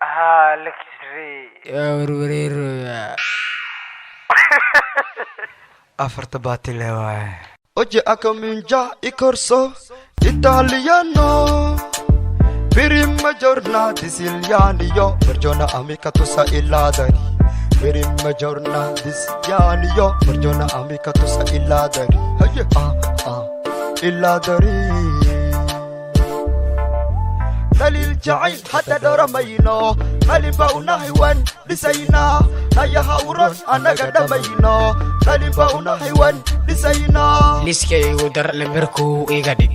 لكسري يا وروريرو يا أفرت الهواء Oggi a comincia il corso italiano. Prima giornata siciliani io per giorno amica tu sai il ladari. Prima giornata siciliani io per giorno amica tu sai il ladari. Il ladari. دليل جعيل حتى دور مينو دليل باونا حيوان لسينا هيا هاورون أنا قد مينو دليل باونا حيوان لسينا liskay igu dar lambarku iga dhig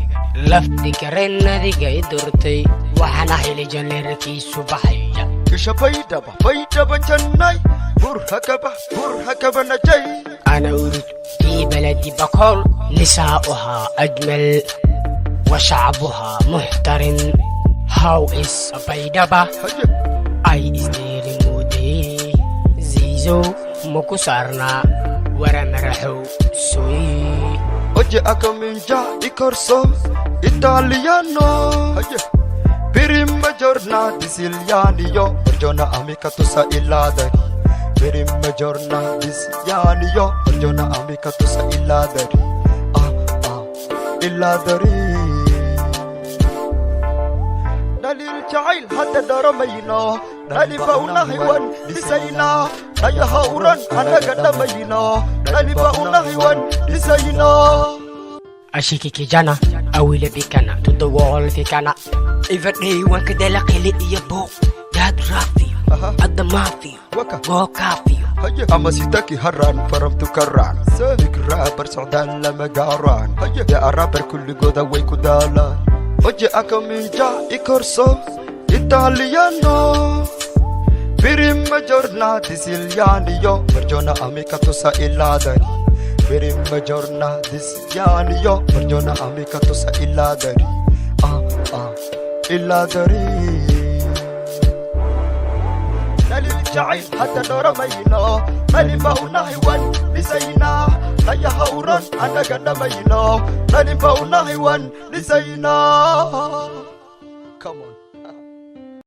lafdhigareen adiga I durtay waxaan ahay janleerkiisu baxaya isha baydaba jannay burhakaba najay أنا أريد في بلدي بقول نساؤها أجمل وشعبها محترم. How is Baydaba? I is there mudi Zizo Mokusarna Waramarahu Sui. Oggi a comincia il corso italiano. Prima giornata siciliani io per giorno amica tu sai il ladari. Prima giornata siciliani io per giorno amica tu sai il ladari. Il ladari. دليل جعيل حتى دار مينا دليل باونا حيوان لسينا هيا هاوران أنا قد مينا دليل باونا حيوان لسينا أشيكي kijana awile bikana to the wall fikana every day one kadela qili yabo dad rafi adda mafi go kafi أما سيتاكي هران فرمت كران ذكرى برسعدان لما قاران يا أرابر كل قودا ويكو دالان Oggi a comincia il corso italiano. Prima giornata siciliani io per giorno amica tu sai il ladari. Prima giornata siciliani io per giorno amica tu sai il ladari. Il ladari. دليل جعيل حتى دور مينا دليل باونا حيوان لسينا هيا هاوران أنا قد مينا دليل باونا حيوان لسينا. Come on.